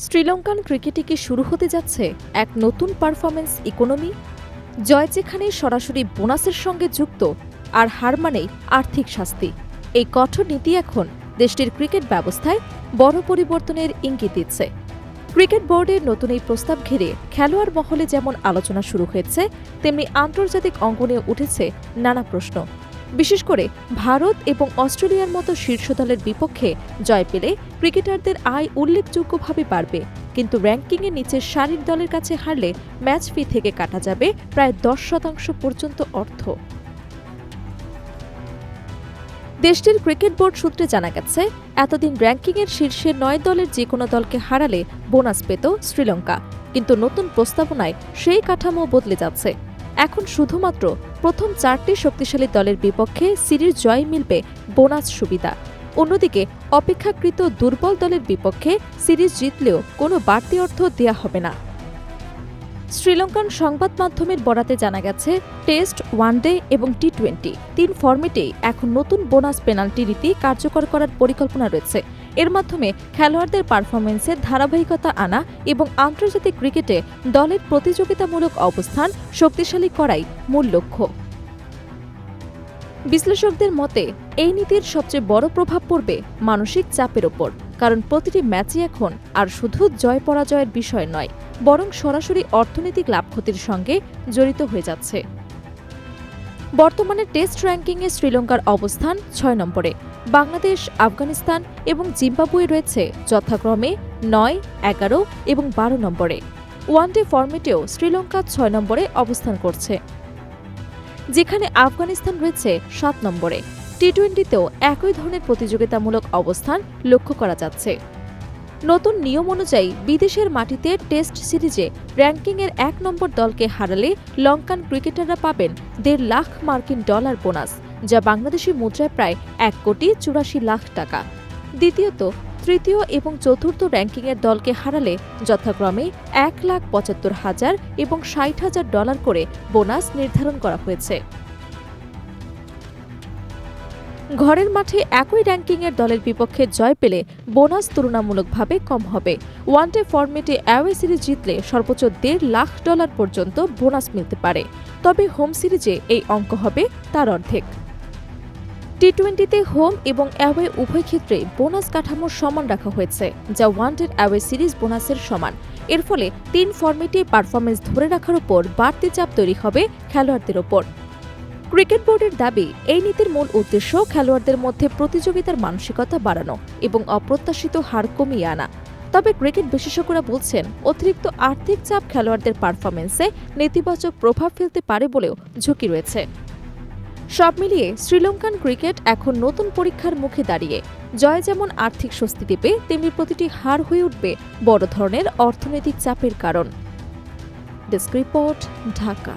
শ্রীলঙ্কান ক্রিকেটে কি শুরু হতে যাচ্ছে এক নতুন পারফরম্যান্স ইকোনমি? জয় যেখানে সরাসরি বোনাসের সঙ্গে যুক্ত, আর হার মানেই আর্থিক শাস্তি। এই কঠোর নীতি এখন দেশটির ক্রিকেট ব্যবস্থায় বড় পরিবর্তনের ইঙ্গিত দিচ্ছে। ক্রিকেট বোর্ডের নতুন এই প্রস্তাব ঘিরে খেলোয়াড় মহলে যেমন আলোচনা শুরু হয়েছে, তেমনি আন্তর্জাতিক অঙ্গনে উঠেছে নানা প্রশ্ন। বিশেষ করে ভারত এবং অস্ট্রেলিয়ার মতো শীর্ষ দলের বিপক্ষে জয় পেলে ক্রিকেটারদের আয় উল্লেখযোগ্যভাবে বাড়বে, কিন্তু র্যাঙ্কিংয়ের নিচের সারির দলের কাছে হারলে ম্যাচ ফি থেকে কাটা যাবে প্রায় 10% পর্যন্ত অর্থ। দেশটির ক্রিকেট বোর্ড সূত্রে জানা গেছে, এতদিন র্যাঙ্কিংয়ের শীর্ষে 9 দলের যে কোনো দলকে হারালে বোনাস পেত শ্রীলঙ্কা, কিন্তু নতুন প্রস্তাবনায় সেই কাঠামো বদলে যাচ্ছে। এখন শুধুমাত্র প্রথম 4টি শক্তিশালী দলের বিপক্ষে সিরিজ জয় মিলবে বোনাস সুবিধা। অন্যদিকে অপেক্ষাকৃত দুর্বল দলের বিপক্ষে সিরিজ জিতলেও কোনো বাড়তি অর্থ দেয়া হবে না। শ্রীলঙ্কান সংবাদ মাধ্যমের বরাতে জানা গেছে, টেস্ট, ওয়ানডে এবং টি-20 তিন ফরম্যাটেই এখন নতুন বোনাস পেনাল্টি রীতি কার্যকর করার পরিকল্পনা রয়েছে। এর মাধ্যমে খেলোয়াড়দের পারফরম্যান্সে ধারাবাহিকতা আনা এবং আন্তর্জাতিক ক্রিকেটে দলের প্রতিযোগিতামূলক অবস্থান শক্তিশালী করাই মূল লক্ষ্য। বিশ্লেষকদের মতে, এই নীতির সবচেয়ে বড় প্রভাব পড়বে মানসিক চাপের ওপর, কারণ প্রতিটি ম্যাচই এখন আর শুধু জয় পরাজয়ের বিষয় নয়, বরং সরাসরি অর্থনৈতিক লাভ ক্ষতির সঙ্গে জড়িত হয়ে যাচ্ছে। বর্তমানে টেস্ট র্যাঙ্কিংয়ে শ্রীলঙ্কার অবস্থান 6 নম্বরে, বাংলাদেশ, আফগানিস্তান এবং জিম্বাবুয়ে রয়েছে যথাক্রমে 9, 11 এবং 12 নম্বরে। ওয়ানডে ফরম্যাটেও শ্রীলঙ্কা 6 নম্বরে অবস্থান করছে, যেখানে আফগানিস্তান রয়েছে 7 নম্বরে। টি-20তেও একই ধরনের প্রতিযোগিতামূলক অবস্থান লক্ষ্য করা যাচ্ছে। নতুন নিয়ম অনুযায়ী বিদেশের মাটিতে টেস্ট সিরিজে র্যাঙ্কিংয়ের 1 নম্বর দলকে হারালে লঙ্কান ক্রিকেটাররা পাবেন $1.5 মিলিয়ন বোনাস, যা বাংলাদেশি মুদ্রায় প্রায় 1,84,00,000 টাকা। দ্বিতীয়ত, তৃতীয় এবং চতুর্থ র্যাঙ্কিংয়ের দলকে হারালে যথাক্রমে $1,75,000 এবং $60,000 করে বোনাস নির্ধারণ করা হয়েছে। ঘরের মাঠে একই র্যাঙ্কিংয়ের দলের বিপক্ষে জয় পেলে বোনাস তুলনামূলকভাবে কম হবে। ওয়ানডে ফরম্যাটে অ্যাওয়ে সিরিজ জিতলে সর্বোচ্চ $1.5 লাখ পর্যন্ত বোনাস মিলতে পারে, তবে হোম সিরিজে এই অঙ্ক হবে তার অর্ধেক। টি-20তে হোম এবং অ্যাওয়ে উভয় ক্ষেত্রে বোনাস কাঠামো সমান রাখা হয়েছে, যা ওয়ানডের অ্যাওয়ে সিরিজ বোনাসের সমান। এর ফলে 3 ফরম্যাটে পারফরম্যান্স ধরে রাখার ওপর বাড়তি চাপ তৈরি হবে খেলোয়াড়দের ওপর। ক্রিকেট বোর্ডের দাবি, এই নীতির মূল উদ্দেশ্য খেলোয়াড়দের মধ্যে প্রতিযোগিতার মানসিকতা বাড়ানো এবং অপ্রত্যাশিত হার কমিয়ে আনা। তবে ক্রিকেট বিশেষজ্ঞরা বলছেন, অতিরিক্ত আর্থিক চাপ খেলোয়াড়দের পারফরম্যান্সে নেতিবাচক প্রভাব ফেলতে পারে বলেও ঝুঁকি রয়েছে। সব মিলিয়ে শ্রীলঙ্কান ক্রিকেট এখন নতুন পরীক্ষার মুখে দাঁড়িয়ে। জয় যেমন আর্থিক স্বস্তি দেবে, তেমনি প্রতিটি হার হয়ে উঠবে বড় ধরনের অর্থনৈতিক চাপের কারণ। Desk report, Dhaka.